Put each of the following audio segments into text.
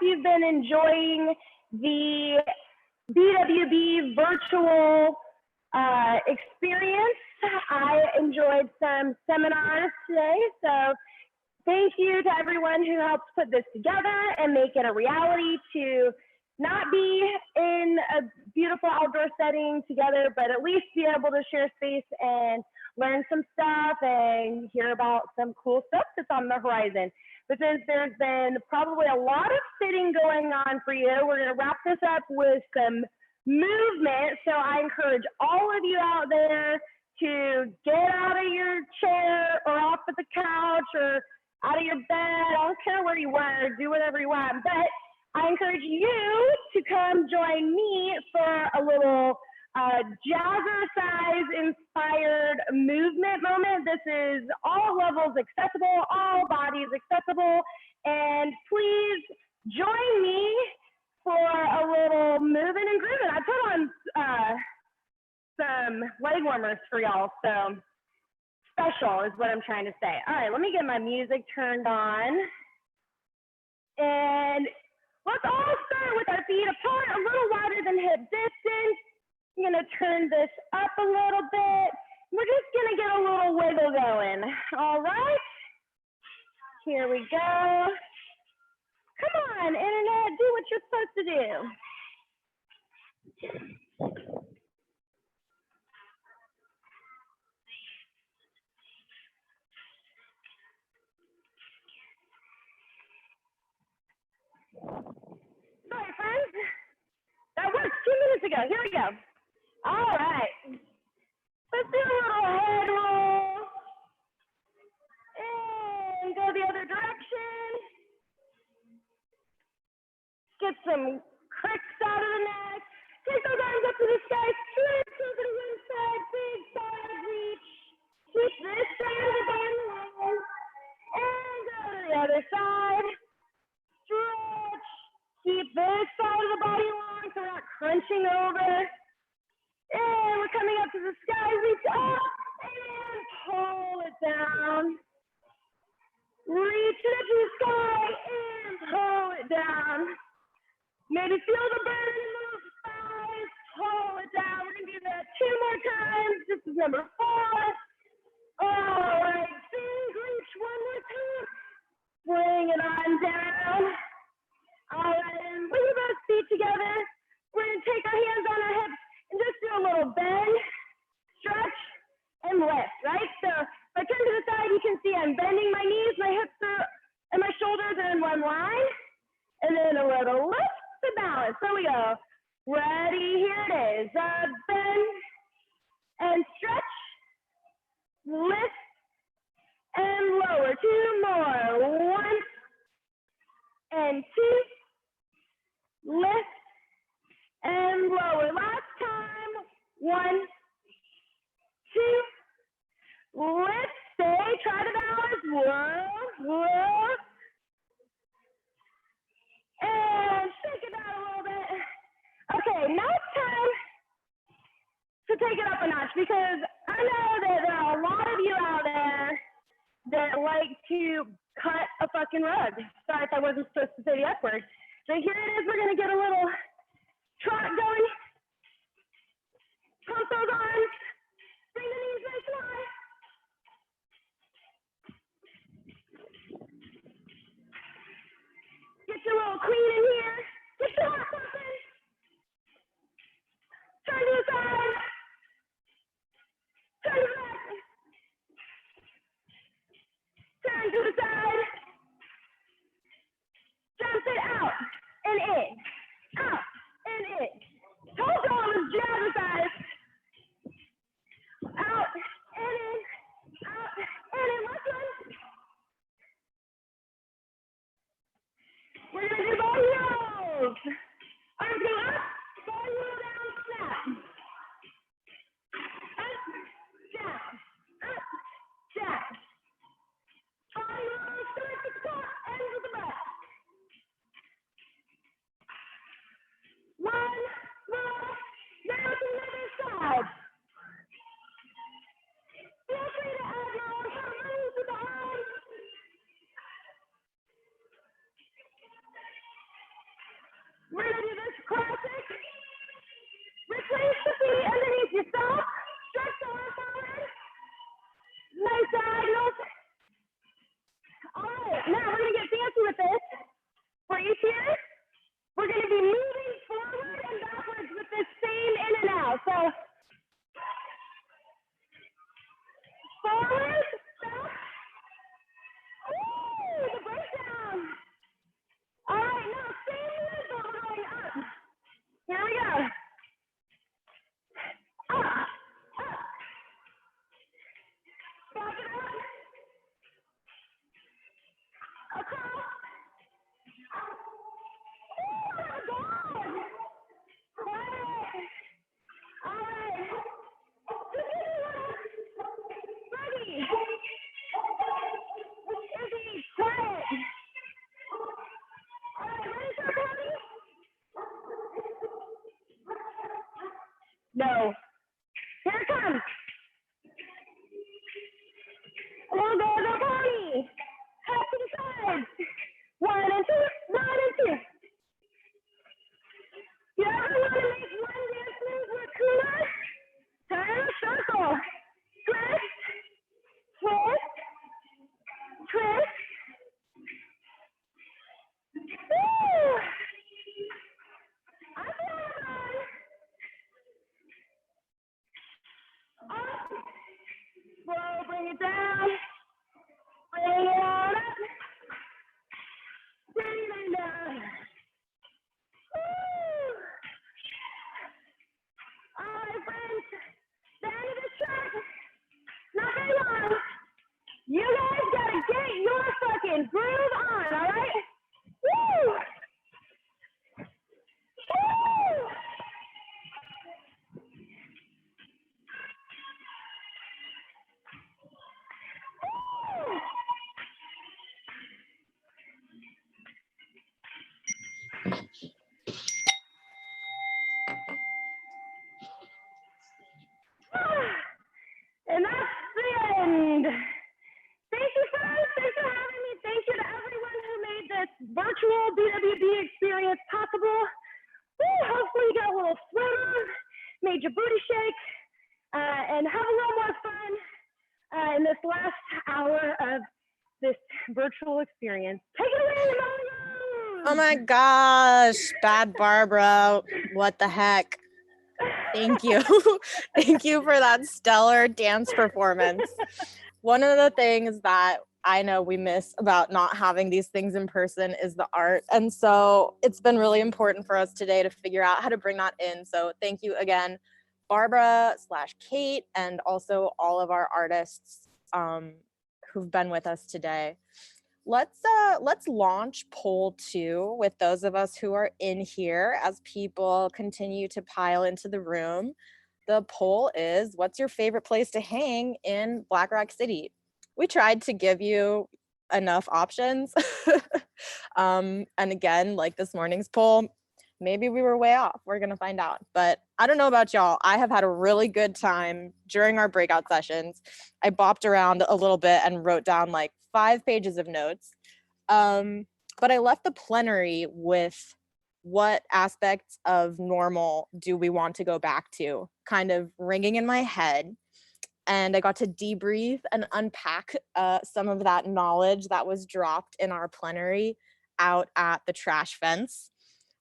you've been enjoying the BWB virtual experience. I enjoyed some seminars today, so thank you to everyone who helped put this together and make it a reality to not be in a beautiful outdoor setting together, but at least be able to share space and learn some stuff and hear about some cool stuff that's on the horizon. But since there's been probably a lot of sitting going on for you, we're going to wrap this up with some movement. So I encourage all of you out there to get out of your chair or off of the couch or out of your bed. I don't care where you were, do whatever you want. But I encourage you to come join me for a little jazzercise inspired movement moment. This is all levels accessible, all bodies accessible, and please join me for a little moving and grooving. I put on some leg warmers for y'all, so special is what I'm trying to say. All right, let me get my music turned on. And let's all start with our feet apart, a little wider than hip distance. I'm gonna turn this up a little bit. We're just gonna get a little wiggle going. All right, here we go. Come on, internet, do what you're supposed to do. Sorry, friends. That worked 2 minutes ago. Here we go. All right. Let's do a little head roll. And go the other direction. Get some cricks out of the neck. Take those arms up to the sky. Stretch over to one side. Big side reach. Keep this side of the body long. And go to the other side. Stretch. Keep this side of the body long so we're not crunching over. And we're coming up to the sky. Reach up and pull it down. Reach it up to the sky and pull it down. Maybe feel the burn in those thighs. Pull it down. We're going to do that 2 more times. This is number 4. All right. Big reach 1 more time. Bring it on down. All right, and bring those feet together. We're going to take our hands on our hips and just do a little bend, stretch, and lift, right? So if I turn to the side, you can see I'm bending my knees, my hips are, and my shoulders are in one line. And then a little lift to balance. So we go. Ready, here it is. Bend and stretch, lift, and lower. 2 more. 1 and 2. Lift and lower. Last time. 1, 2. Lift. Stay. Try to balance. Whoa. Whoa. And shake it down a little bit. Okay, now it's time to take it up a notch because I know that there are a lot of you out there that like to cut a fucking rug. Sorry if I wasn't supposed to say the F word. So here it is. We're going to get a little trot going. Pump those arms. Bring the knees nice and high. Get your little queen in here. Get your hot pumping. Turn to the side. Turn to the back. Turn to the side. Jump it out and in. Out and in. Told y'all it was jazzercise. Out and in. Out and in. Last one. We're going to do ball heels. Arms go up, ball heel down, snap. Up, down, up, down. Ball heel, start to top, end with the back. 1 more. Now to the other side. Feel free to add your own moves with the arms. go. Here it comes. We'll go the pony. Hop to the sides. 1 and 2, 1 and 2. You ever want to make one dance move with Kuma? Turn a circle. Twist, twist, twist. Woo! Up and on. Up. Slow, bring it down. Bring it on up. Bring it down. Woo! All right, friends. The end of the track. Not very long. You guys gotta get your fucking groove on, all right? Woo! Woo! And that's the end. Thank you, friends. Thanks for having me. Thank you to everyone who made this virtual BWB experience possible. Woo, hopefully you got a little swim on, made your booty shake, and have a little more fun in this last hour of this virtual experience. Take it away, Mario! Oh my gosh, Bad Barbara, what the heck? Thank you. Thank you for that stellar dance performance. One of the things that I know we miss about not having these things in person is the art. And so it's been really important for us today to figure out how to bring that in. So thank you again, Barbara/Kate, and also all of our artists who've been with us today. Let's launch poll 2 with those of us who are in here as people continue to pile into the room. The poll is, what's your favorite place to hang in Black Rock City? We tried to give you enough options. And again, like this morning's poll, maybe we were way off. We're gonna find out. But I don't know about y'all. I have had a really good time during our breakout sessions. I bopped around a little bit and wrote down like 5 pages of notes. But I left the plenary with what aspects of normal do we want to go back to, kind of ringing in my head. And I got to debrief and unpack some of that knowledge that was dropped in our plenary out at the trash fence,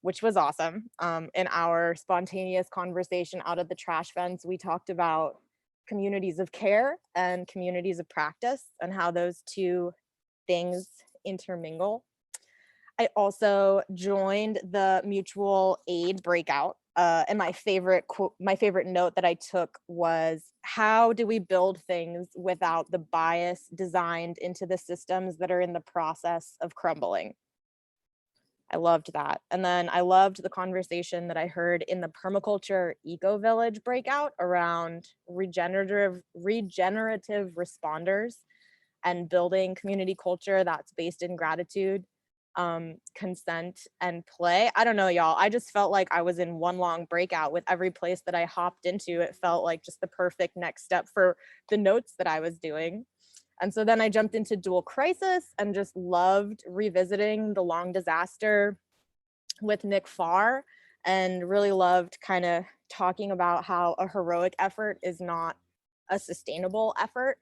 which was awesome. In our spontaneous conversation out of the trash fence, we talked about communities of care and communities of practice and how those two things intermingle. I also joined the mutual aid breakout. And my favorite note that I took was, how do we build things without the bias designed into the systems that are in the process of crumbling? I loved that. And then I loved the conversation that I heard in the Permaculture Eco Village breakout around regenerative responders and building community culture that's based in gratitude, consent, and play. I don't know, y'all. I just felt like I was in one long breakout with every place that I hopped into. It felt like just the perfect next step for the notes that I was doing. And so then I jumped into dual crisis and just loved revisiting the long disaster with Nick Farr, and really loved kind of talking about how a heroic effort is not a sustainable effort.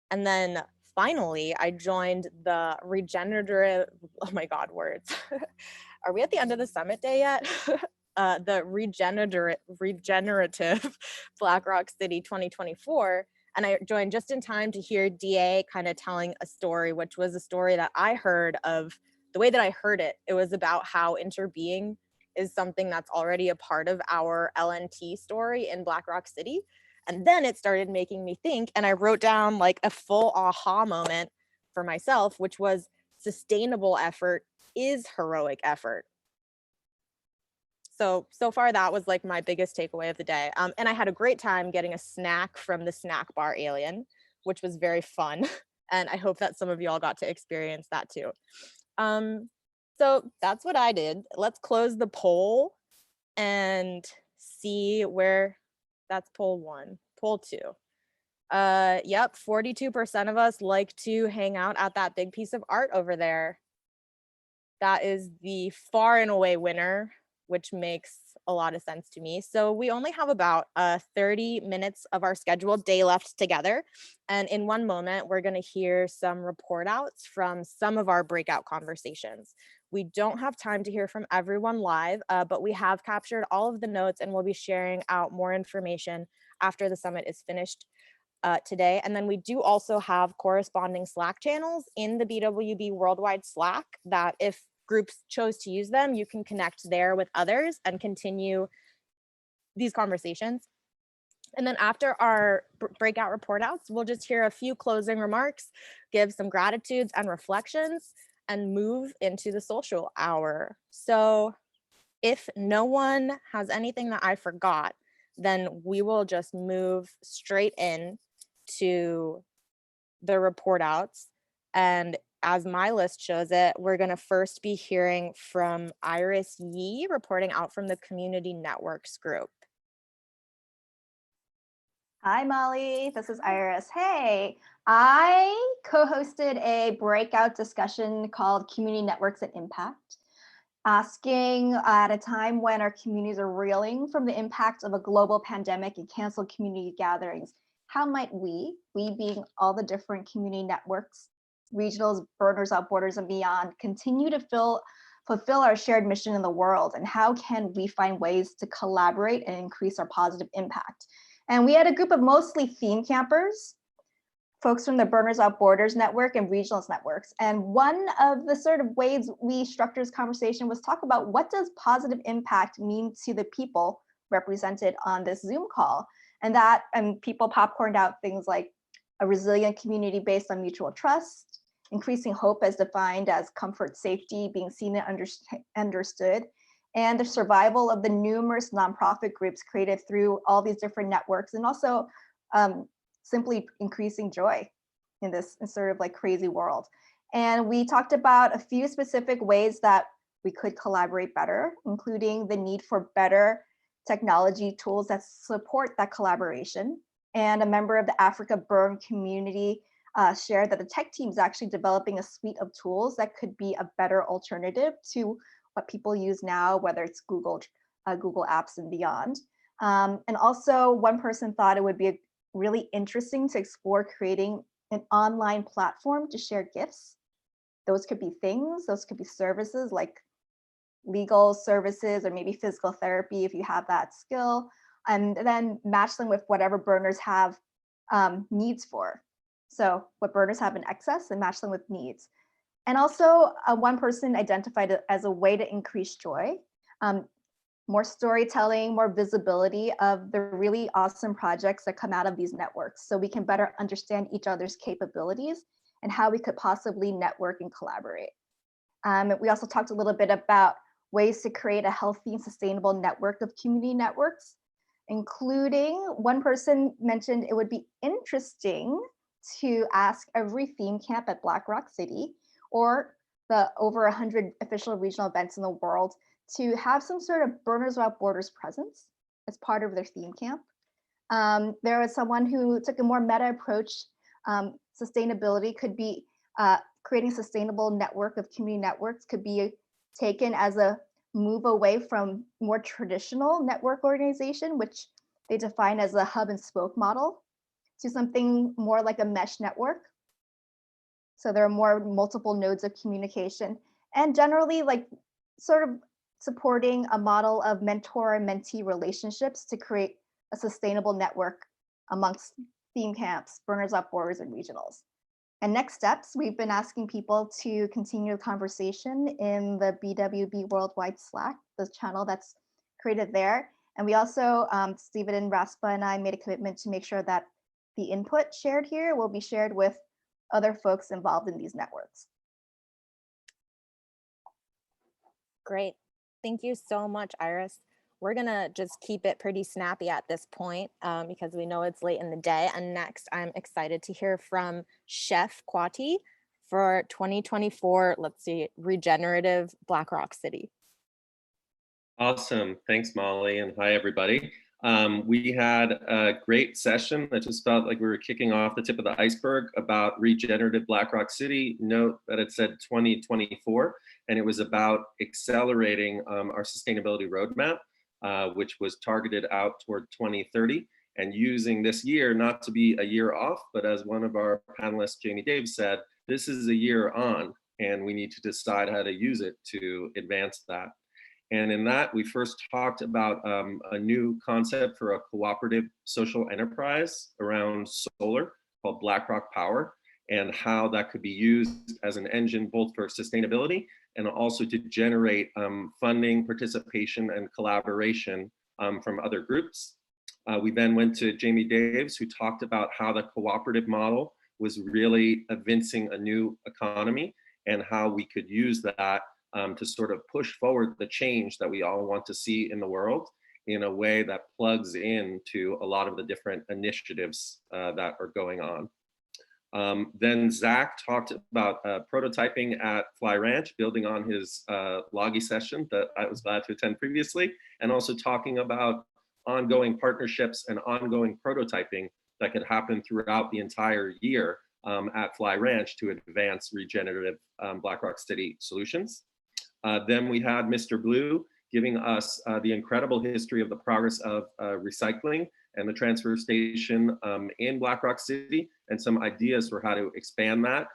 And then finally, I joined the regenerative, oh my God, words. Are we at the end of the summit day yet? The regenerative Black Rock City 2024. And I joined just in time to hear DA kind of telling a story, which was a story that I heard of. The way that I heard it, it was about how interbeing is something that's already a part of our LNT story in Black Rock City. And then it started making me think, and I wrote down like a full aha moment for myself, which was sustainable effort is heroic effort. So far that was like my biggest takeaway of the day. And I had a great time getting a snack from the snack bar Alien, which was very fun. And I hope that some of y'all got to experience that too. So that's what I did. Let's close the poll and see where That's poll 1. Poll 2. Yep, 42% of us like to hang out at that big piece of art over there. That is the far and away winner, which makes a lot of sense to me. So we only have about 30 minutes of our scheduled day left together. And in one moment, we're going to hear some report outs from some of our breakout conversations. We don't have time to hear from everyone live, but we have captured all of the notes and we'll be sharing out more information after the summit is finished today. And then we do also have corresponding Slack channels in the BWB Worldwide Slack that if groups chose to use them, you can connect there with others and continue these conversations. And then after our breakout report outs, we'll just hear a few closing remarks, give some gratitudes and reflections, and move into the social hour. So if no one has anything that I forgot, then we will just move straight in to the report outs. And as my list shows it, we're going to first be hearing from Iris Yee reporting out from the Community Networks group. Hi, Molly. This is Iris. Hey, I co-hosted a breakout discussion called Community Networks and Impact, asking at a time when our communities are reeling from the impact of a global pandemic and canceled community gatherings, how might we being all the different community networks, regionals, Burners Without Borders, and beyond, continue to fulfill our shared mission in the world? And how can we find ways to collaborate and increase our positive impact? And we had a group of mostly theme campers, folks from the Burners Without Borders network and regionals networks. And one of the sort of ways we structured this conversation was talk about what does positive impact mean to the people represented on this Zoom call. And people popcorned out things like a resilient community based on mutual trust, increasing hope as defined as comfort, safety, being seen and understood, and the survival of the numerous nonprofit groups created through all these different networks, and also simply increasing joy in this sort of like crazy world. And we talked about a few specific ways that we could collaborate better, including the need for better technology tools that support that collaboration. And a member of the Africa Burn community shared that the tech team is actually developing a suite of tools that could be a better alternative to what people use now, whether it's Google Apps and beyond. And also one person thought it would be really interesting to explore creating an online platform to share gifts. Those could be things, those could be services like legal services or maybe physical therapy if you have that skill, and then match them with whatever burners have needs for. So what burners have in excess and match them with needs. And also one person identified it as a way to increase joy, more storytelling, more visibility of the really awesome projects that come out of these networks so we can better understand each other's capabilities and how we could possibly network and collaborate. We also talked a little bit about ways to create a healthy and sustainable network of community networks, including one person mentioned it would be interesting to ask every theme camp at Black Rock City or the over 100 official regional events in the world to have some sort of Burners Without Borders presence as part of their theme camp. There was someone who took a more meta approach. Sustainability could be creating a sustainable network of community networks could be taken as a move away from more traditional network organization, which they define as a hub and spoke model, to something more like a mesh network. So there are more multiple nodes of communication and generally like sort of supporting a model of mentor and mentee relationships to create a sustainable network amongst theme camps, Burners Without Borders, and regionals. And next steps, we've been asking people to continue the conversation in the BWB Worldwide Slack, the channel that's created there. And we also, Stephen and Raspa and I made a commitment to make sure that the input shared here will be shared with other folks involved in these networks. Great. Thank you so much, Iris. We're gonna just keep it pretty snappy at this point because we know it's late in the day. And next, I'm excited to hear from Chef Kwati for 2024, let's see, Regenerative Black Rock City. Awesome. Thanks, Molly, and hi, everybody. We had a great session that just felt like we were kicking off the tip of the iceberg about regenerative Black Rock City. Note that it said 2024, and it was about accelerating our sustainability roadmap, which was targeted out toward 2030, and using this year not to be a year off, but as one of our panelists, Jamie Daves, said, this is a year on, and we need to decide how to use it to advance that. And in that, we first talked about a new concept for a cooperative social enterprise around solar called BlackRock Power, and how that could be used as an engine both for sustainability and also to generate funding, participation, and collaboration from other groups. We then went to Jamie Daves, who talked about how the cooperative model was really evincing a new economy and how we could use that to sort of push forward the change that we all want to see in the world in a way that plugs into a lot of the different initiatives that are going on. Then Zach talked about prototyping at Fly Ranch, building on his Loggy session that I was glad to attend previously, and also talking about ongoing partnerships and ongoing prototyping that could happen throughout the entire year at Fly Ranch to advance regenerative Black Rock City solutions. Then we had Mr. Blue giving us the incredible history of the progress of recycling and the transfer station in Black Rock City, and some ideas for how to expand that,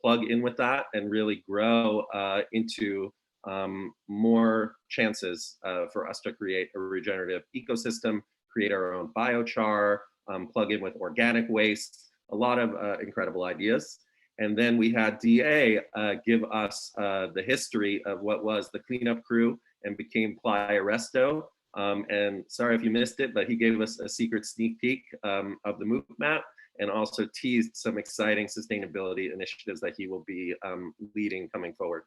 plug in with that, and really grow into more chances for us to create a regenerative ecosystem, create our own biochar, plug in with organic waste, a lot of incredible ideas. And then we had DA give us the history of what was the cleanup crew and became Playa Resto. And sorry if you missed it, but he gave us a secret sneak peek of the move map and also teased some exciting sustainability initiatives that he will be leading coming forward.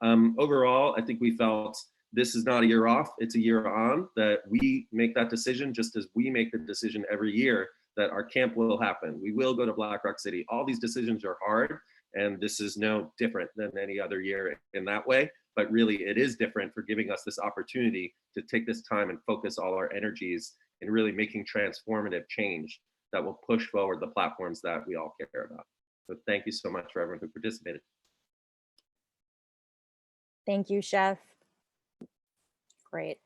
Overall, I think we felt this is not a year off, it's a year on, that we make that decision just as we make the decision every year that our camp will happen. We will go to Black Rock City. All these decisions are hard, and this is no different than any other year in that way, but really it is different for giving us this opportunity to take this time and focus all our energies in really making transformative change that will push forward the platforms that we all care about. So thank you so much for everyone who participated. Thank you, Chef. Great.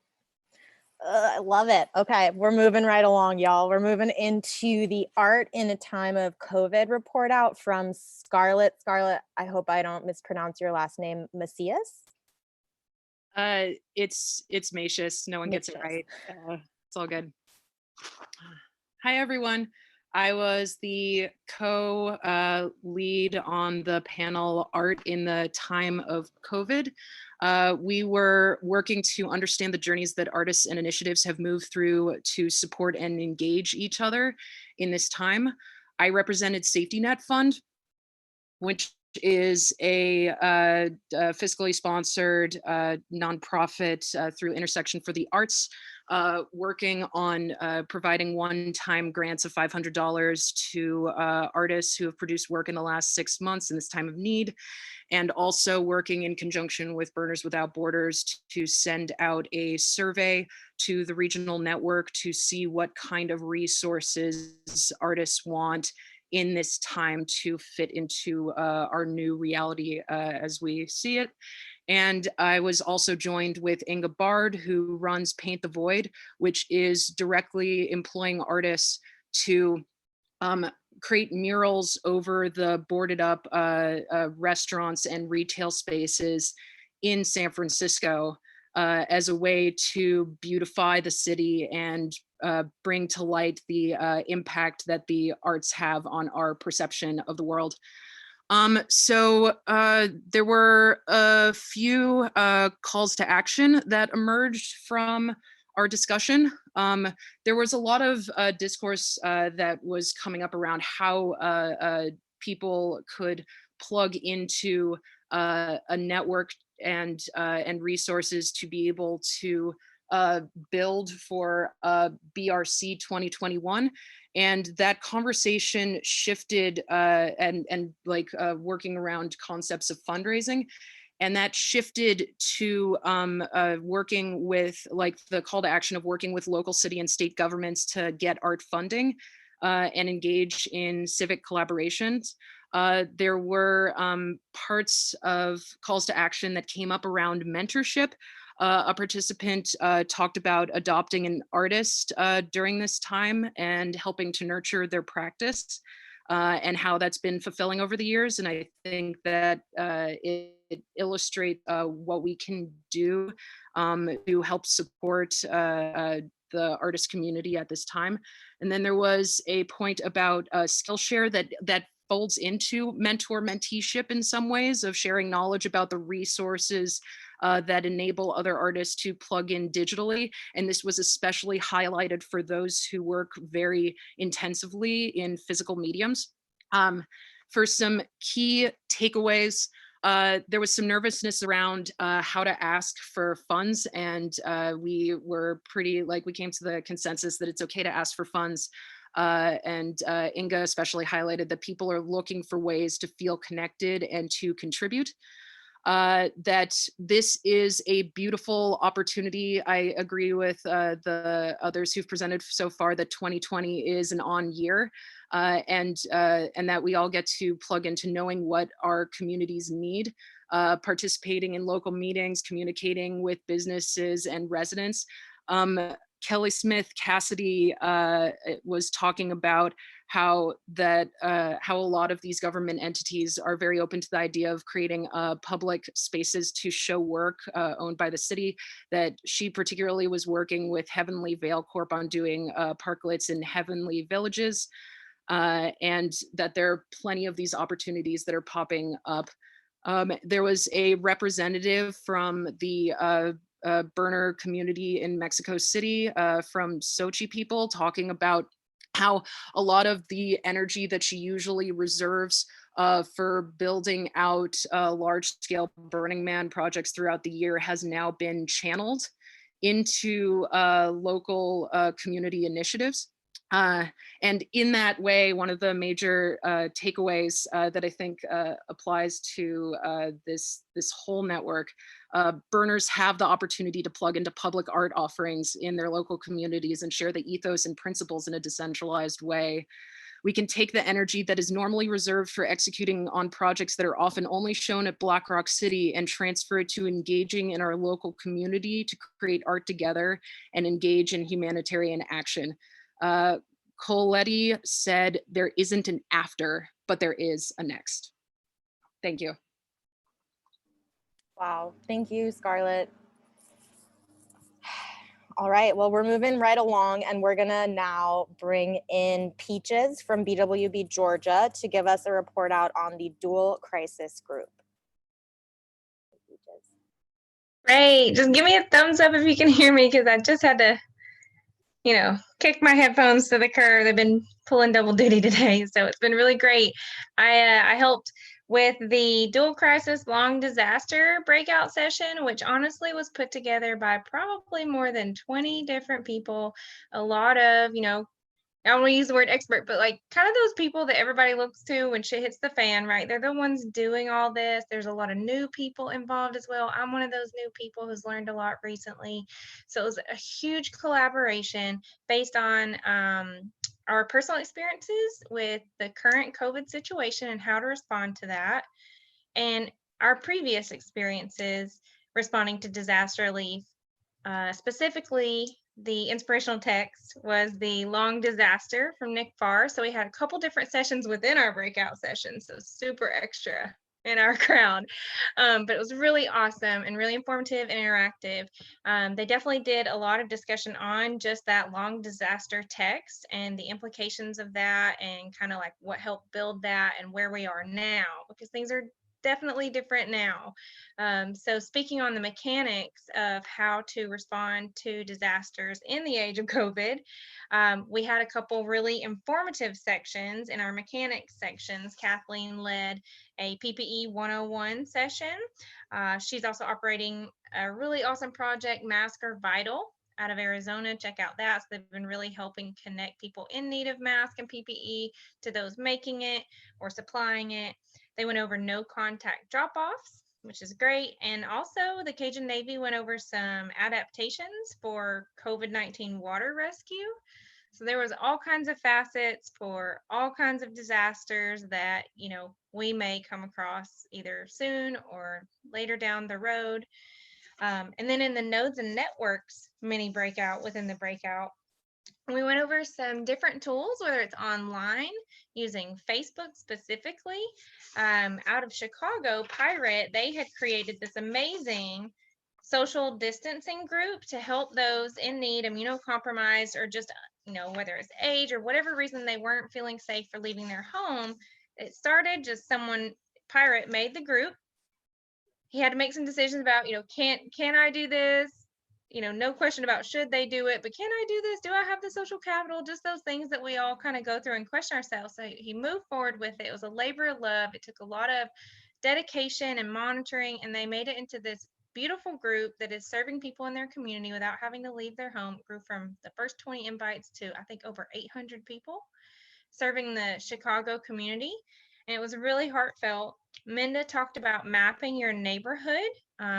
I love it. Okay, we're moving right along, y'all. We're moving into the Art in a Time of COVID report out from Scarlett. Scarlett, I hope I don't mispronounce your last name, Macias? It's Macias. No one gets it right. It's all good. Hi, everyone. I was the co-lead on the panel Art in the Time of COVID. We were working to understand the journeys that artists and initiatives have moved through to support and engage each other in this time. I represented Safety Net Fund, which is a fiscally sponsored nonprofit through Intersection for the Arts, working on providing one-time grants of $500 to artists who have produced work in the last 6 months in this time of need, and also working in conjunction with Burners Without Borders to send out a survey to the regional network to see what kind of resources artists want in this time to fit into our new reality as we see it. And I was also joined with Inga Bard, who runs Paint the Void, which is directly employing artists to create murals over the boarded up restaurants and retail spaces in San Francisco as a way to beautify the city and bring to light the impact that the arts have on our perception of the world. So there were a few calls to action that emerged from our discussion. There was a lot of discourse that was coming up around how people could plug into a network and resources to be able to build for BRC 2021. And that conversation shifted and working around concepts of fundraising. And that shifted to working with, like, the call to action of working with local city and state governments to get art funding and engage in civic collaborations. There were parts of calls to action that came up around mentorship. A participant talked about adopting an artist during this time and helping to nurture their practice, and how that's been fulfilling over the years. And I think that it illustrates what we can do to help support the artist community at this time. And then there was a point about Skillshare that folds into mentor-menteeship in some ways, of sharing knowledge about the resources that enable other artists to plug in digitally. And this was especially highlighted for those who work very intensively in physical mediums. For some key takeaways, there was some nervousness around how to ask for funds, and we were we came to the consensus that it's okay to ask for funds. And Inga especially highlighted that people are looking for ways to feel connected and to contribute. That this is a beautiful opportunity. I agree with the others who've presented so far that 2020 is an on year, and that we all get to plug into knowing what our communities need, participating in local meetings, communicating with businesses and residents. Kelly Smith Cassidy was talking about how a lot of these government entities are very open to the idea of creating public spaces to show work owned by the city, that she particularly was working with Heavenly Vale Corp on doing parklets in Heavenly Villages, and that there are plenty of these opportunities that are popping up. There was a representative from the burner community in Mexico City, from Sochi people, talking about how a lot of the energy that she usually reserves for building out large scale Burning Man projects throughout the year has now been channeled into local community initiatives. And in that way, one of the major takeaways that I think applies to this whole network, burners have the opportunity to plug into public art offerings in their local communities and share the ethos and principles in a decentralized way. We can take the energy that is normally reserved for executing on projects that are often only shown at Black Rock City and transfer it to engaging in our local community to create art together and engage in humanitarian action. Coletti said, "There isn't an after, but there is a next." Thank you. Wow, thank you, Scarlett. All right, well, we're moving right along, and we're gonna now bring in Peaches from BWB Georgia to give us a report out on the dual crisis group. Great, just give me a thumbs up if you can hear me, because I just had to, kick my headphones to the curb. They've been pulling double duty today, so it's been really great. I helped with the dual crisis long disaster breakout session, which honestly was put together by probably more than 20 different people. A lot of, I don't want to use the word expert, but like kind of those people that everybody looks to when shit hits the fan, right? They're the ones doing all this. There's a lot of new people involved as well. I'm one of those new people who's learned a lot recently. So it was a huge collaboration based on our personal experiences with the current COVID situation and how to respond to that, and our previous experiences responding to disaster relief. Specifically, the inspirational text was the long disaster from Nick Farr. So we had a couple different sessions within our breakout session, so super extra in our crowd. But it was really awesome and really informative and interactive. They definitely did a lot of discussion on just that long disaster text and the implications of that, and kind of like what helped build that and where we are now, because things are definitely different now. So speaking on the mechanics of how to respond to disasters in the age of COVID, we had a couple really informative sections in our mechanics sections. Kathleen led a PPE 101 session. She's also operating a really awesome project, Masks Are Vital, out of Arizona. Check out that. So they've been really helping connect people in need of masks and PPE to those making it or supplying it. They went over no contact drop-offs, which is great. And also the Cajun Navy went over some adaptations for COVID-19 water rescue. So there was all kinds of facets for all kinds of disasters that, you know, we may come across either soon or later down the road. And then in the nodes and networks mini breakout within the breakout, we went over some different tools, whether it's online using Facebook specifically. Out of Chicago, Pirate, they had created this amazing social distancing group to help those in need, immunocompromised, or just, you know, whether it's age or whatever reason they weren't feeling safe for leaving their home. It started just someone, Pirate made the group. He had to make some decisions about, you know, can I do this? You know, no question about should they do it, but can I do this? Do I have the social capital? Just those things that we all kind of go through and question ourselves. So he moved forward with it. It was a labor of love. It took a lot of dedication and monitoring, and they made it into this beautiful group that is serving people in their community without having to leave their home. It grew from the first 20 invites to, I think, over 800 people serving the Chicago community. And it was really heartfelt. Minda talked about mapping your neighborhood,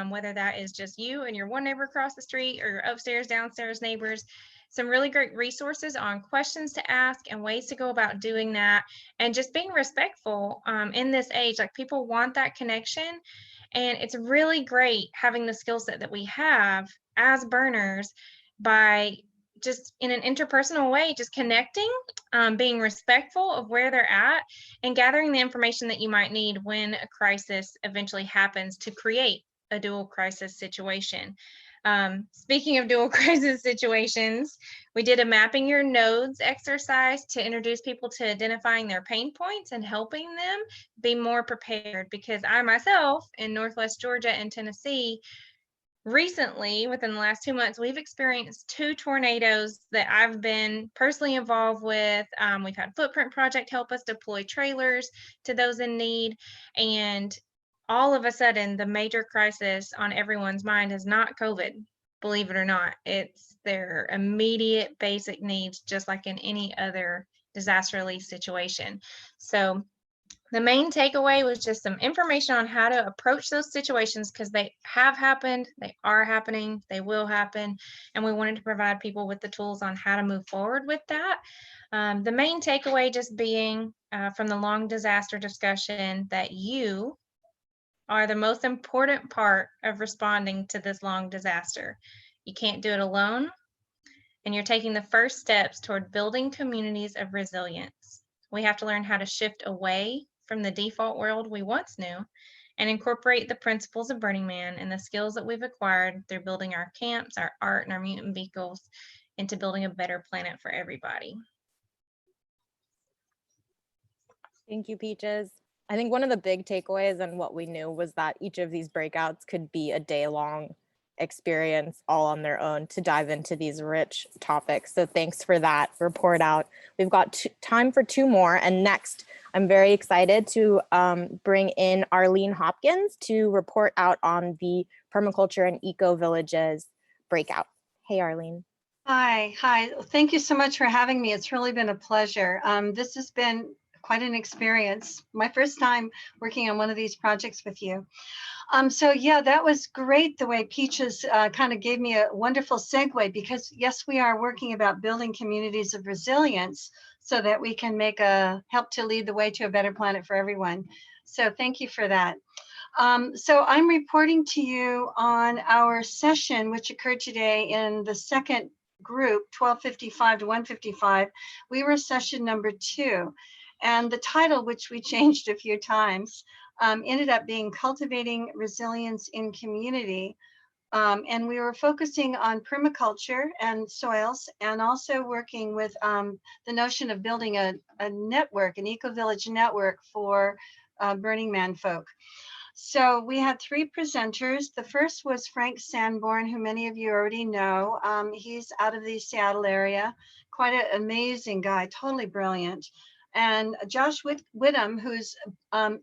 whether that is just you and your one neighbor across the street or your upstairs, downstairs neighbors. Some really great resources on questions to ask and ways to go about doing that, and just being respectful in this age. Like, people want that connection, and it's really great having the skill set that we have as burners by just in an interpersonal way, just connecting, being respectful of where they're at, and gathering the information that you might need when a crisis eventually happens to create a dual crisis situation. Speaking of dual crisis situations, we did a mapping your nodes exercise to introduce people to identifying their pain points and helping them be more prepared, because I myself in Northwest Georgia and Tennessee, recently, within the last 2 months, we've experienced 2 tornadoes that I've been personally involved with. We've had Footprint Project help us deploy trailers to those in need. And all of a sudden, the major crisis on everyone's mind is not COVID, believe it or not. It's their immediate basic needs, just like in any other disaster relief situation. So the main takeaway was just some information on how to approach those situations, because they have happened, they are happening, they will happen, and we wanted to provide people with the tools on how to move forward with that. The main takeaway just being from the long disaster discussion that you are the most important part of responding to this long disaster. You can't do it alone, and you're taking the first steps toward building communities of resilience. We have to learn how to shift away from the default world we once knew and incorporate the principles of Burning Man and the skills that we've acquired through building our camps, our art, and our mutant vehicles into building a better planet for everybody. Thank you, Peaches. I think one of the big takeaways and what we knew was that each of these breakouts could be a day-long experience all on their own to dive into these rich topics. So thanks for that report out. We've got time for 2 more. And next, I'm very excited to bring in Arlene Hopkins to report out on the Permaculture and Eco Villages breakout. Hey, Arlene. Hi. Thank you so much for having me. It's really been a pleasure. This has been quite an experience. My first time working on one of these projects with you. So yeah, that was great the way Peaches kind of gave me a wonderful segue, because yes, we are working about building communities of resilience so that we can help to lead the way to a better planet for everyone. So thank you for that. So I'm reporting to you on our session, which occurred today in the second group, 1255 to 155. We were session number 2. And the title, which we changed a few times, ended up being Cultivating Resilience in Community. And we were focusing on permaculture and soils, and also working with the notion of building a network, an eco-village network for Burning Man folk. So we had 3 presenters. The first was Frank Sanborn, who many of you already know. He's out of the Seattle area, quite an amazing guy, totally brilliant. And Josh Whittam, who's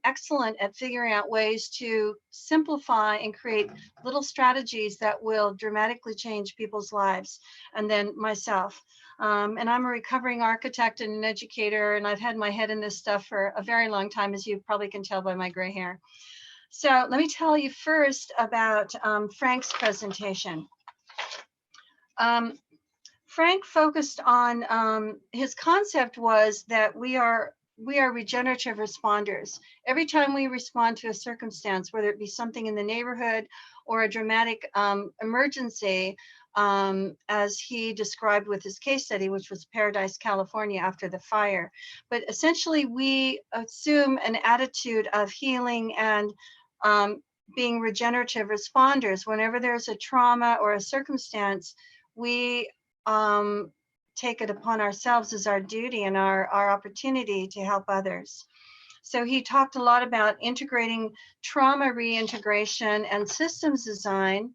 excellent at figuring out ways to simplify and create little strategies that will dramatically change people's lives. And then myself. And I'm a recovering architect and an educator, and I've had my head in this stuff for a very long time, as you probably can tell by my gray hair. So let me tell you first about Frank's presentation. Frank focused on, his concept was that we are regenerative responders. Every time we respond to a circumstance, whether it be something in the neighborhood or a dramatic emergency, as he described with his case study, which was Paradise, California after the fire. But essentially, we assume an attitude of healing and being regenerative responders. Whenever there's a trauma or a circumstance, we take it upon ourselves as our duty and our opportunity to help others. So he talked a lot about integrating trauma reintegration and systems design.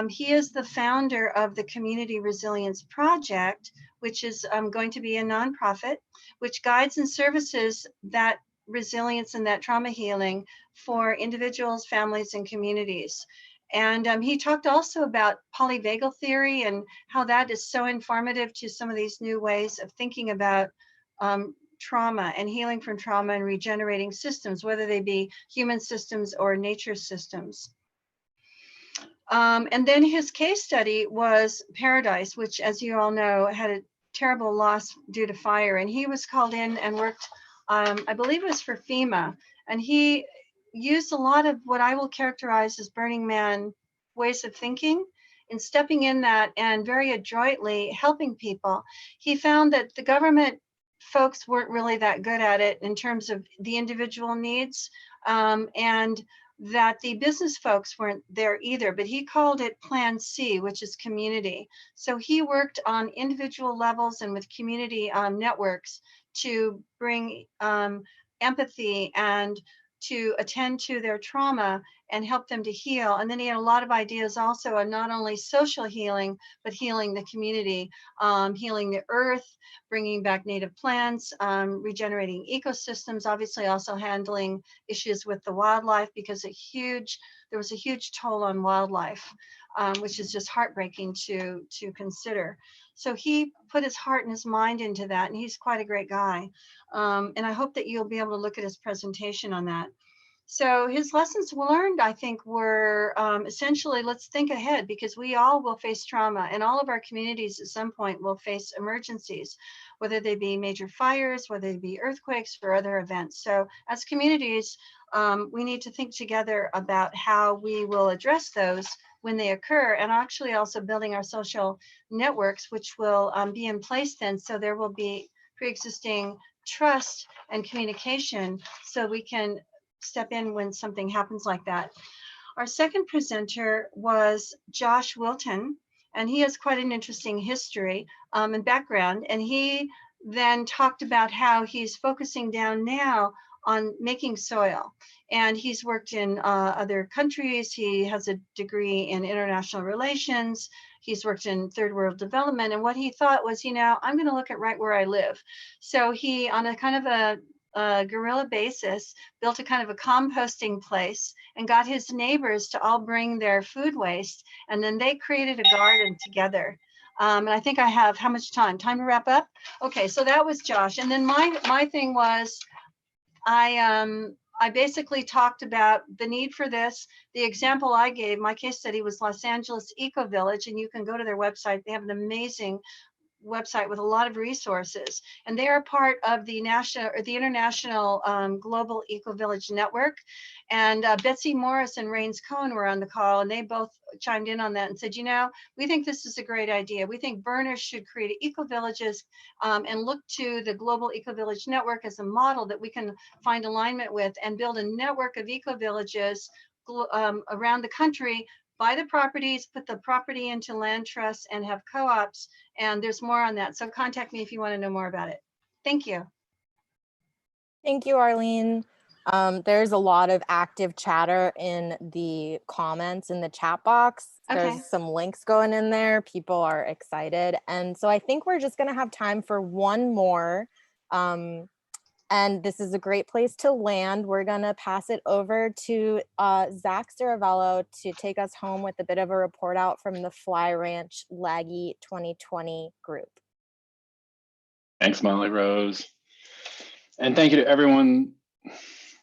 He is the founder of the Community Resilience Project, which is going to be a nonprofit, which guides and services that resilience and that trauma healing for individuals, families, and communities. And he talked also about polyvagal theory and how that is so informative to some of these new ways of thinking about trauma and healing from trauma and regenerating systems, whether they be human systems or nature systems. And then his case study was Paradise, which, as you all know, had a terrible loss due to fire. And he was called in and worked, I believe it was for FEMA. And he used a lot of what I will characterize as Burning Man ways of thinking in stepping in that and very adroitly helping people. He found that the government folks weren't really that good at it in terms of the individual needs, and that the business folks weren't there either, but he called it Plan C, which is community. So he worked on individual levels and with community networks to bring empathy and to attend to their trauma and help them to heal. And then he had a lot of ideas also on not only social healing, but healing the community, healing the earth, bringing back native plants, regenerating ecosystems, obviously also handling issues with the wildlife, because there was a huge toll on wildlife, which is just heartbreaking to consider. So he put his heart and his mind into that, and he's quite a great guy. And I hope that you'll be able to look at his presentation on that. So his lessons learned, I think, were essentially, let's think ahead, because we all will face trauma, and all of our communities at some point will face emergencies, whether they be major fires, whether they be earthquakes or other events. So as communities, we need to think together about how we will address those when they occur, and actually also building our social networks, which will be in place then, so there will be pre-existing trust and communication, so we can step in when something happens like that. Our second presenter was Josh Wilton, and he has quite an interesting history and background, and he then talked about how he's focusing down now on making soil. And he's worked in other countries. He has a degree in international relations. He's worked in third world development. And what he thought was, I'm going to look at right where I live. So he, on a kind of a guerrilla basis, built a kind of a composting place and got his neighbors to all bring their food waste. And then they created a garden together. And I think I have, how much time? Time to wrap up? Okay, so that was Josh. And then my thing was, I basically talked about the need for this. The example I gave, my case study was Los Angeles Eco Village, and you can go to their website. They have an amazing website with a lot of resources, and they are part of the national or the international global eco village network. And Betsy Morris and Rains Cohen were on the call, and they both chimed in on that and said, we think this is a great idea. We think Berners should create eco villages and look to the global eco village network as a model that we can find alignment with, and build a network of eco villages around the country. Buy the properties, put the property into land trusts, and have co-ops. And there's more on that. So contact me if you want to know more about it. Thank you. Thank you, Arlene. There's a lot of active chatter in the comments in the chat box. Okay. There's some links going in there. People are excited. And so I think we're just going to have time for one more. And this is a great place to land. We're going to pass it over to Zach Saravello to take us home with a bit of a report out from the Fly Ranch Laggy 2020 group. Thanks, Molly Rose. And thank you to everyone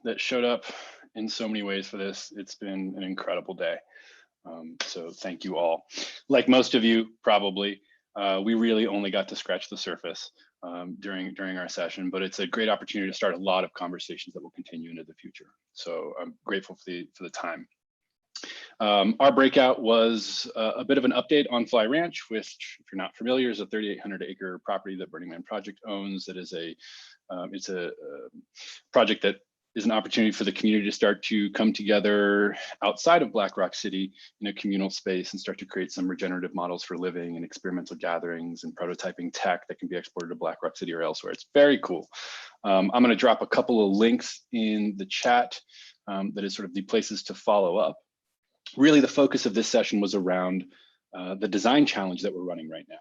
that showed up in so many ways for this. It's been an incredible day. So thank you all. Like most of you, probably, we really only got to scratch the surface during our session, but it's a great opportunity to start a lot of conversations that will continue into the future. So I'm grateful for the time. Our breakout was a bit of an update on Fly Ranch, which, if you're not familiar, is a 3,800-acre property that Burning Man Project owns. That is it's a project that is an opportunity for the community to start to come together outside of Black Rock City in a communal space and start to create some regenerative models for living and experimental gatherings and prototyping tech that can be exported to Black Rock City or elsewhere. It's very cool. I'm going to drop a couple of links in the chat that is sort of the places to follow up. Really, the focus of this session was around the design challenge that we're running right now.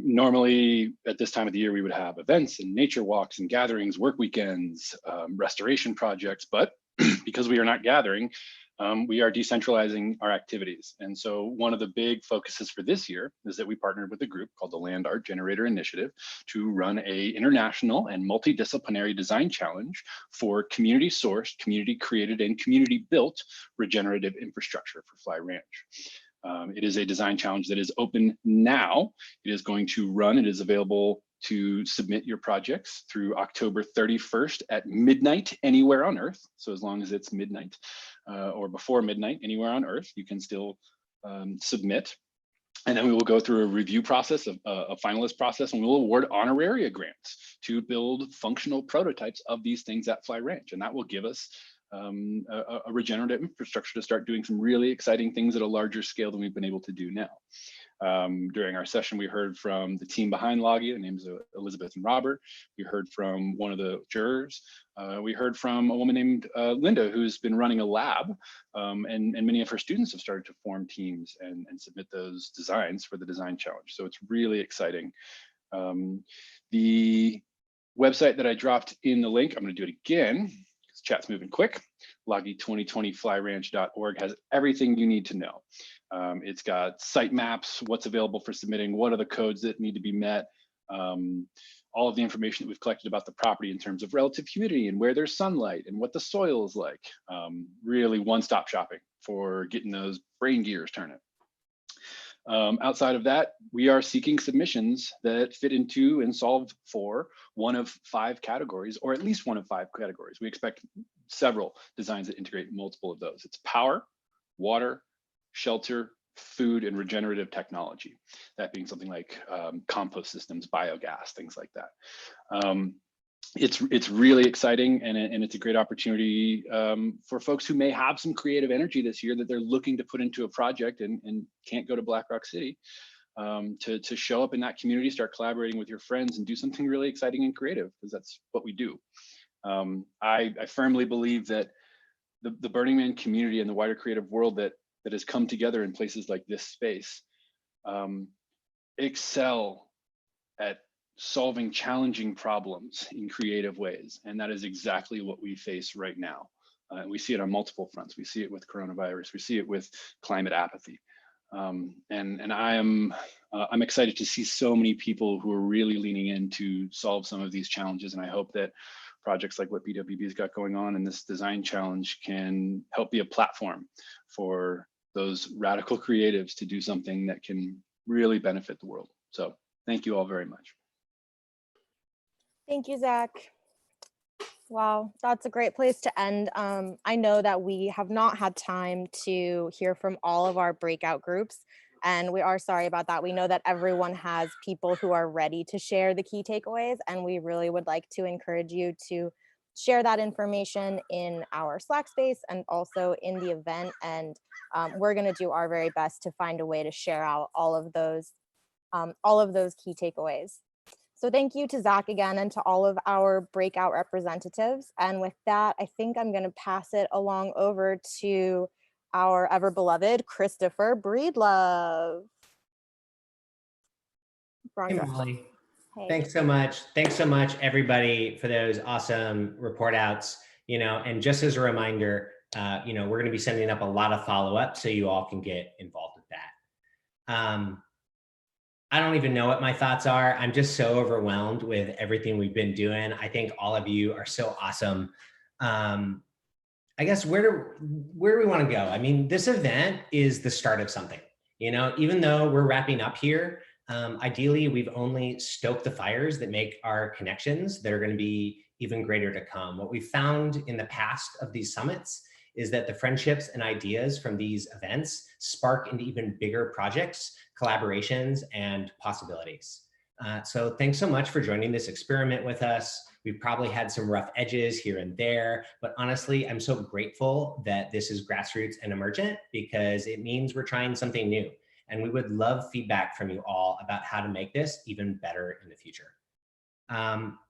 Normally, at this time of the year, we would have events and nature walks and gatherings, work weekends, restoration projects, but because we are not gathering, we are decentralizing our activities. And so one of the big focuses for this year is that we partnered with a group called the Land Art Generator Initiative to run a international and multidisciplinary design challenge for community-sourced, community-created, and community-built regenerative infrastructure for Fly Ranch. It is a design challenge that is open now. It is going to run, it is available to submit your projects through October 31st at midnight anywhere on Earth. So as long as it's midnight or before midnight anywhere on Earth, you can still submit. And then we will go through a review process, a finalist process, and we'll award honoraria grants to build functional prototypes of these things at Fly Ranch. And that will give us a regenerative infrastructure to start doing some really exciting things at a larger scale than we've been able to do now. During our session, we heard from the team behind Logi. Their names are Elizabeth and Robert. We heard from one of the jurors. We heard from a woman named Linda, who's been running a lab, and many of her students have started to form teams and submit those designs for the design challenge. So it's really exciting. The website that I dropped in the link, I'm going to do it again. Chat's moving quick. Logi2020flyranch.org has everything you need to know. It's got site maps, what's available for submitting, what are the codes that need to be met, all of the information that we've collected about the property in terms of relative humidity and where there's sunlight and what the soil is like. Really one-stop shopping for getting those brain gears turning. Outside of that, we are seeking submissions that fit into and solve for one of 5 categories, or at least one of 5 categories. We expect several designs that integrate multiple of those. It's power, water, shelter, food, and regenerative technology. That being something like compost systems, biogas, things like that. It's really exciting, and it's a great opportunity for folks who may have some creative energy this year that they're looking to put into a project and can't go to Black Rock City, to show up in that community, start collaborating with your friends, and do something really exciting and creative, because that's what we do. I firmly believe that the Burning Man community and the wider creative world that has come together in places like this space excel at solving challenging problems in creative ways. And that is exactly what we face right now. We see it on multiple fronts. We see it with coronavirus. We see it with climate apathy. And I'm excited to see so many people who are really leaning in to solve some of these challenges. And I hope that projects like what BWB's got going on in this design challenge can help be a platform for those radical creatives to do something that can really benefit the world. So thank you all very much. Thank you, Zach. Wow, that's a great place to end. I know that we have not had time to hear from all of our breakout groups, and we are sorry about that. We know that everyone has people who are ready to share the key takeaways, and we really would like to encourage you to share that information in our Slack space and also in the event. And we're going to do our very best to find a way to share out all of those key takeaways. So thank you to Zach again, and to all of our breakout representatives. And with that, I think I'm going to pass it along over to our ever beloved Christopher Breedlove. Hey, Molly. Hey. Thanks so much. Thanks so much, everybody, for those awesome report outs. And just as a reminder, we're going to be sending up a lot of follow-up so you all can get involved with that. I don't even know what my thoughts are. I'm just so overwhelmed with everything we've been doing. I think all of you are so awesome. I guess where do we want to go? I mean, this event is the start of something. You know, even though we're wrapping up here, ideally we've only stoked the fires that make our connections that are going to be even greater to come. What we found in the past of these summits is that the friendships and ideas from these events spark into even bigger projects, collaborations, and possibilities. So thanks so much for joining this experiment with us. We've probably had some rough edges here and there, but honestly, I'm so grateful that this is grassroots and emergent because it means we're trying something new. And we would love feedback from you all about how to make this even better in the future.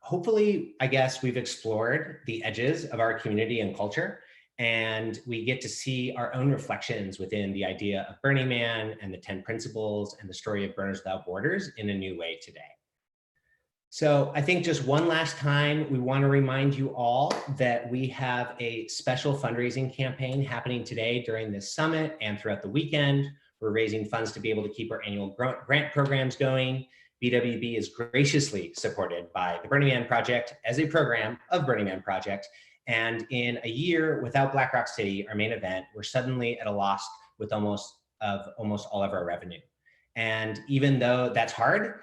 Hopefully, I guess we've explored the edges of our community and culture, and we get to see our own reflections within the idea of Burning Man and the 10 principles and the story of Burners Without Borders in a new way today. So I think just one last time, we want to remind you all that we have a special fundraising campaign happening today during this summit and throughout the weekend. We're raising funds to be able to keep our annual grant programs going. BWB is graciously supported by the Burning Man Project as a program of Burning Man Project. And in a year without Black Rock City, our main event, we're suddenly at a loss with almost all of our revenue. And even though that's hard,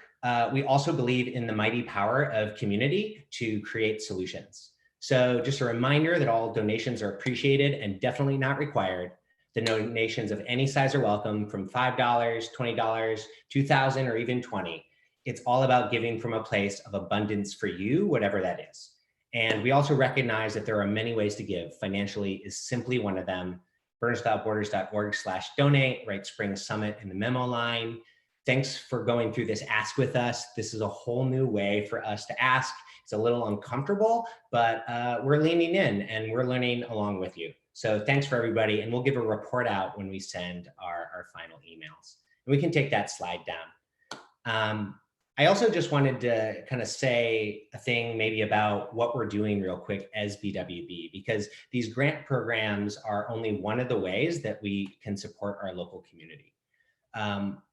we also believe in the mighty power of community to create solutions. So just a reminder that all donations are appreciated and definitely not required. The donations of any size are welcome, from $5, $20, $2,000, or even $20. It's all about giving from a place of abundance for you, whatever that is. And we also recognize that there are many ways to give. Financially is simply one of them. burnerswithoutborders.org/donate, write Spring Summit in the memo line. Thanks for going through this Ask With Us. This is a whole new way for us to ask. It's a little uncomfortable, but we're leaning in and we're learning along with you. So thanks for everybody. And we'll give a report out when we send our final emails. And we can take that slide down. I also just wanted to kind of say a thing maybe about what we're doing real quick as BWB, because these grant programs are only one of the ways that we can support our local community.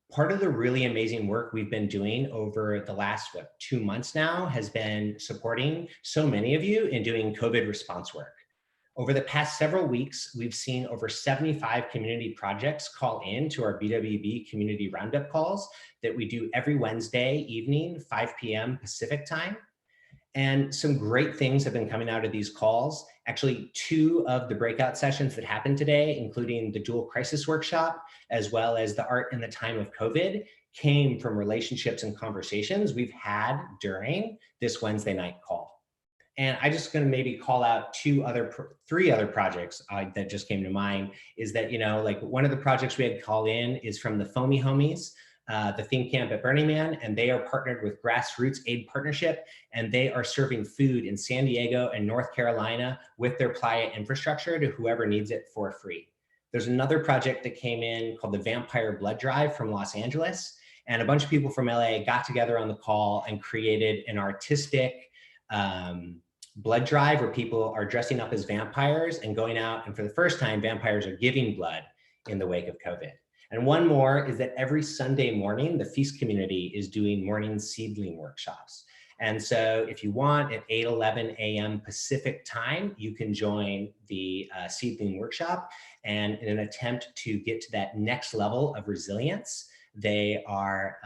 Part of the really amazing work we've been doing over the last 2 months now has been supporting so many of you in doing COVID response work. Over the past several weeks, we've seen over 75 community projects call in to our BWB community roundup calls that we do every Wednesday evening, 5 p.m. Pacific time. And some great things have been coming out of these calls. Actually, 2 of the breakout sessions that happened today, including the dual crisis workshop, as well as the art in the time of COVID, came from relationships and conversations we've had during this Wednesday night call. And I just going to maybe call out 3 other projects that just came to mind. Is that, you know, like one of the projects we had called in is from the Foamy Homies, the theme camp at Burning Man, and they are partnered with Grassroots Aid Partnership, and they are serving food in San Diego and North Carolina with their Playa infrastructure to whoever needs it for free. There's another project that came in called the Vampire Blood Drive from Los Angeles, and a bunch of people from LA got together on the call and created an artistic blood drive where people are dressing up as vampires and going out, and for the first time, vampires are giving blood in the wake of COVID. And one more is that every Sunday morning, the Feast community is doing morning seedling workshops. And so if you want, at 8:11 a.m. Pacific time, you can join the seedling workshop. And in an attempt to get to that next level of resilience, they are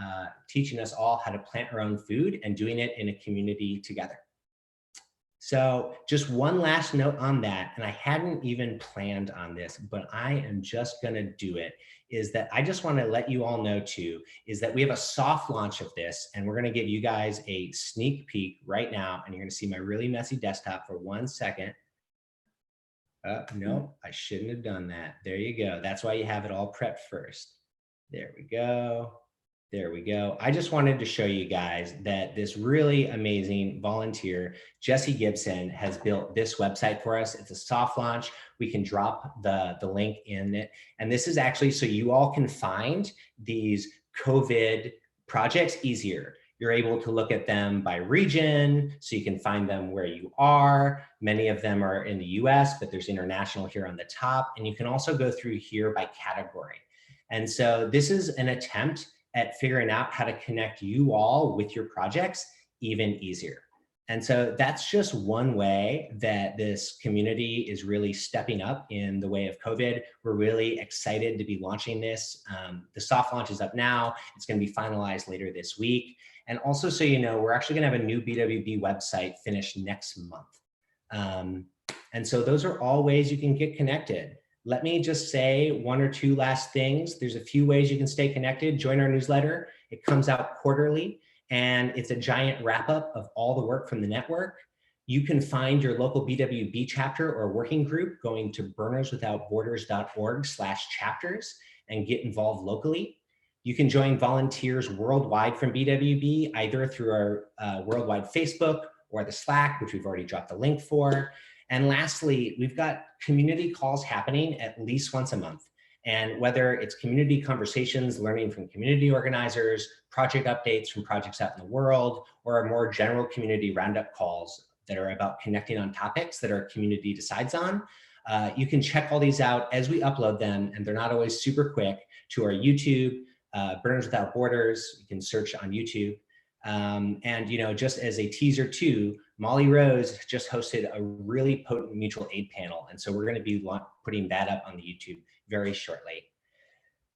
teaching us all how to plant our own food and doing it in a community together. So just one last note on that, and I hadn't even planned on this, but I am just gonna do it, is that I just wanna let you all know too, is that we have a soft launch of this, and we're gonna give you guys a sneak peek right now, and you're gonna see my really messy desktop for 1 second. No, I shouldn't have done that. There you go. That's why you have it all prepped first. There we go. There we go. I just wanted to show you guys that this really amazing volunteer, Jesse Gibson, has built this website for us. It's a soft launch. We can drop the link in it. And this is actually so you all can find these COVID projects easier. You're able to look at them by region, so you can find them where you are. Many of them are in the US, but there's international here on the top. And you can also go through here by category. And so this is an attempt at figuring out how to connect you all with your projects even easier. And so that's just one way that this community is really stepping up in the way of COVID. We're really excited to be launching this. The soft launch is up now. It's going to be finalized later this week. And also, so you know, we're actually going to have a new BWB website finished next month. And so those are all ways you can get connected. Let me just say one or two last things. There's a few ways you can stay connected. Join our newsletter. It comes out quarterly, and it's a giant wrap up of all the work from the network. You can find your local BWB chapter or working group going to burnerswithoutborders.org/chapters and get involved locally. You can join volunteers worldwide from BWB, either through our worldwide Facebook or the Slack, which we've already dropped the link for. And lastly, we've got community calls happening at least once a month. And whether it's community conversations, learning from community organizers, project updates from projects out in the world, or more general community roundup calls that are about connecting on topics that our community decides on, you can check all these out as we upload them, and they're not always super quick, to our YouTube, Burners Without Borders. You can search on YouTube. And you know, just as a teaser too, Molly Rose just hosted a really potent mutual aid panel. And so we're going to be putting that up on the YouTube very shortly.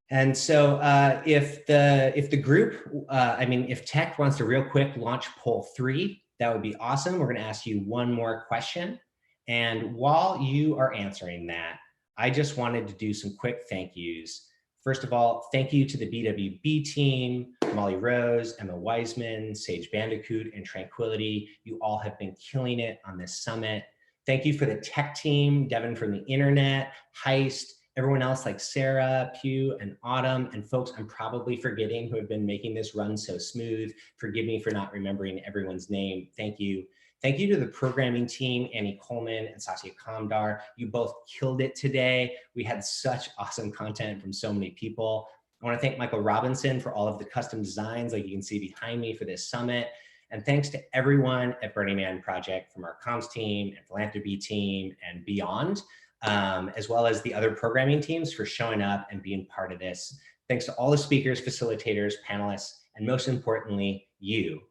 And so if the group, if Tech wants to real quick launch poll 3, that would be awesome. We're going to ask you one more question. And while you are answering that, I just wanted to do some quick thank yous. First of all, thank you to the BWB team, Molly Rose, Emma Wiseman, Sage Bandicoot, and Tranquility. You all have been killing it on this summit. Thank you for the tech team, Devin from the internet, Heist, everyone else like Sarah, Pew, and Autumn, and folks I'm probably forgetting who have been making this run so smooth. Forgive me for not remembering everyone's name. Thank you. Thank you to the programming team, Annie Coleman and Saskia Kamdar. You both killed it today. We had such awesome content from so many people. I want to thank Michael Robinson for all of the custom designs like you can see behind me for this summit. And thanks to everyone at Burning Man Project, from our comms team and philanthropy team and beyond, as well as the other programming teams for showing up and being part of this. Thanks to all the speakers, facilitators, panelists, and most importantly, you,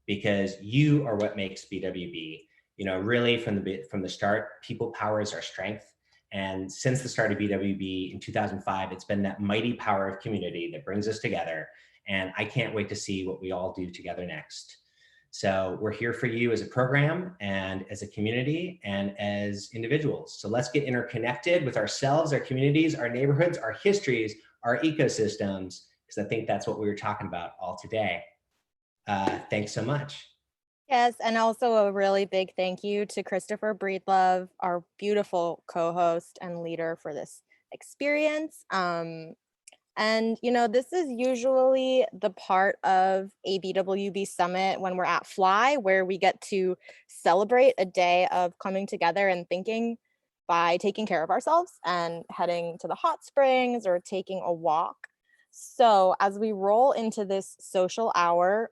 because you are what makes BWB. You know, really from the start, people power is our strength. And since the start of BWB in 2005, it's been that mighty power of community that brings us together. And I can't wait to see what we all do together next. So we're here for you as a program and as a community and as individuals. So let's get interconnected with ourselves, our communities, our neighborhoods, our histories, our ecosystems, because I think that's what we were talking about all today. Thanks so much. Yes, and also a really big thank you to Christopher Breedlove, our beautiful co-host and leader for this experience. And you know, this is usually the part of a BWB summit when we're at Fly, where we get to celebrate a day of coming together and thinking by taking care of ourselves and heading to the hot springs or taking a walk. So as we roll into this social hour,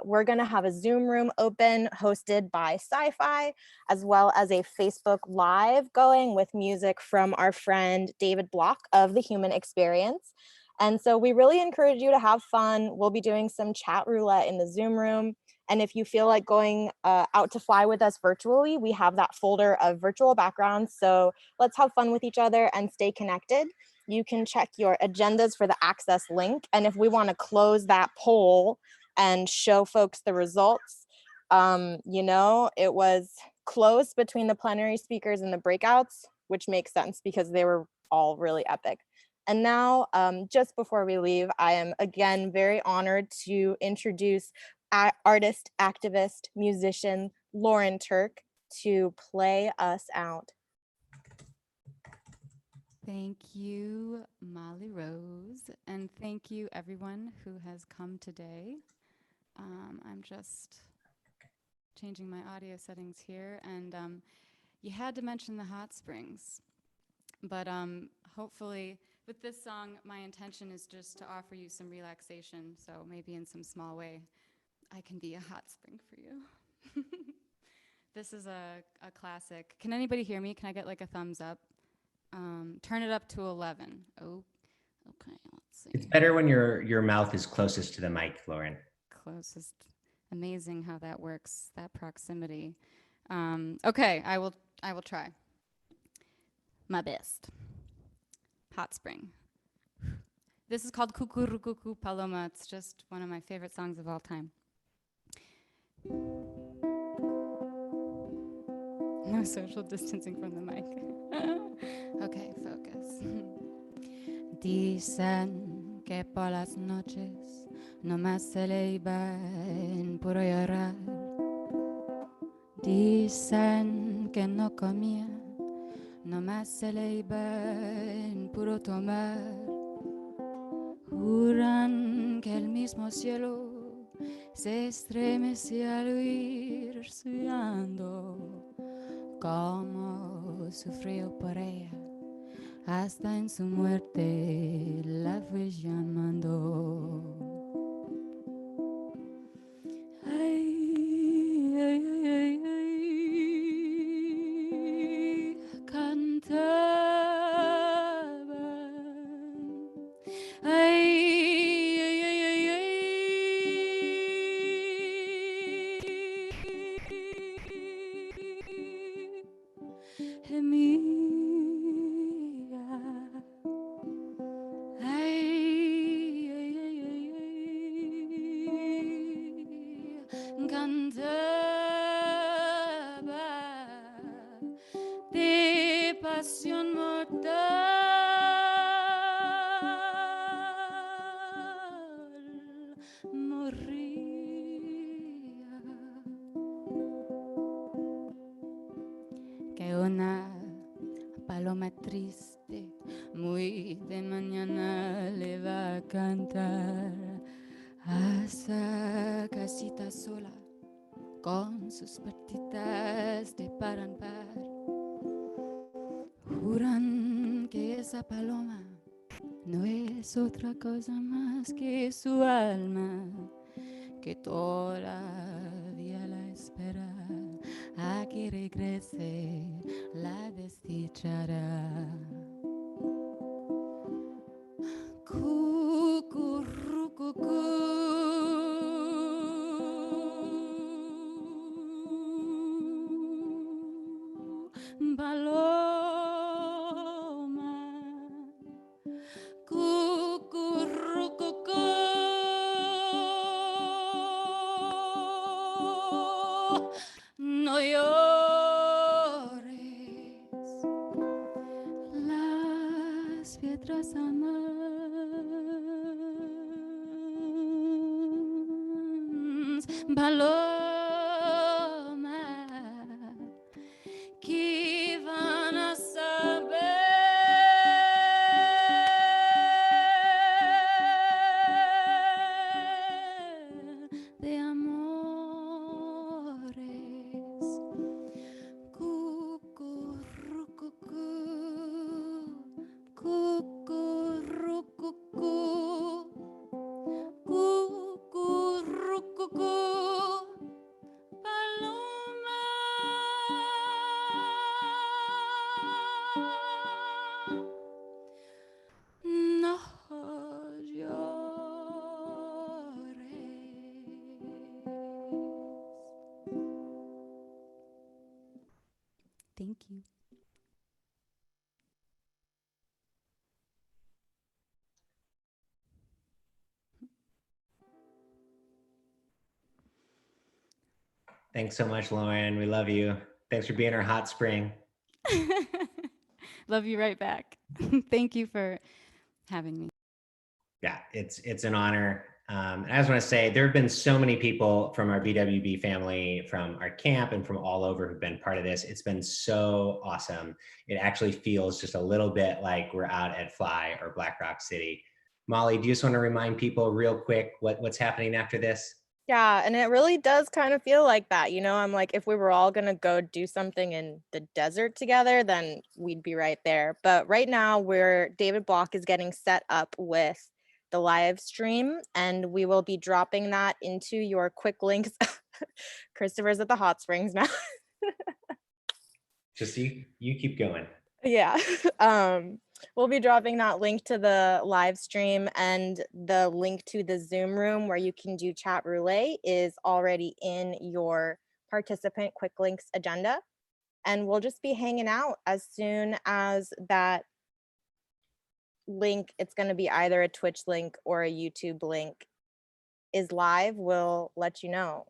we're going to have a Zoom room open hosted by Sci-Fi, as well as a Facebook Live going with music from our friend David Block of The Human Experience. And so we really encourage you to have fun. We'll be doing some chat roulette in the Zoom room. And if you feel like going out to Fly with us virtually, we have that folder of virtual backgrounds. So let's have fun with each other and stay connected. You can check your agendas for the access link. And if we want to close that poll and show folks the results, you know, it was close between the plenary speakers and the breakouts, which makes sense because they were all really epic. And now, just before we leave, I am again very honored to introduce artist, activist, musician Lauren Turk to play us out. Thank you, Molly Rose, and thank you everyone who has come today. I'm just changing my audio settings here, and you had to mention the hot springs, but hopefully with this song, my intention is just to offer you some relaxation, so maybe in some small way, I can be a hot spring for you. This is a classic. Can anybody hear me? Can I get like a thumbs up? Turn it up to 11. Oh, okay, let's see. It's better when your mouth is closest to the mic, Lauren. Closest. amazing how that works, that proximity. Okay, I will try my best. Hot Spring. This is called Cucurucucu Paloma. It's just one of my favorite songs of all time. No social distancing from the mic. Okay, focus. Dicen que por las noches nomás se le iba en puro llorar. Dicen que no comía, nomás se le iba en puro tomar. Juran que el mismo cielo se estremecía al oír su llanto, como sufrió por ella, hasta en su muerte la fue llamando. Ay, ay, ay, ay, ay, cantaban. Ay, ay, ay, ay, ay. Gemía. Ay, ay, ay, ay, ay. Cantaba de pasión mortal, moría. Que una paloma triste muy de mañana le va a cantar a esa casita sola con sus patitas de par en par. Juran que esa paloma no es otra cosa más que su alma, que todavía la espera a que regrese la desdichada. Cucurucucú, paloma, cucurucucú, no llores, las piedras aman. Paloma, que van a saber de amores. Cucurucucú, cucurucucú, cucurucucú, paloma. No llores. Thank you. Thanks so much, Lauren. We love you. Thanks for being our hot spring. Love you right back. Thank you for having me. Yeah, it's an honor. And I just want to say there have been so many people from our BWB family, from our camp, and from all over who've been part of this. It's been so awesome. It actually feels just a little bit like we're out at Fly or Black Rock City. Molly, do you just want to remind people real quick what's happening after this? Yeah, and it really does kind of feel like that. You know, I'm like, if we were all going to go do something in the desert together, then we'd be right there. But right now, David Block is getting set up with the live stream, and we will be dropping that into your quick links. Christopher's at the hot springs now. Just you keep going. Yeah. We'll be dropping that link to the live stream, and the link to the Zoom room where you can do chat roulette is already in your participant quick links agenda. And we'll just be hanging out as soon as that link, it's going to be either a Twitch link or a YouTube link, is live. We'll let you know.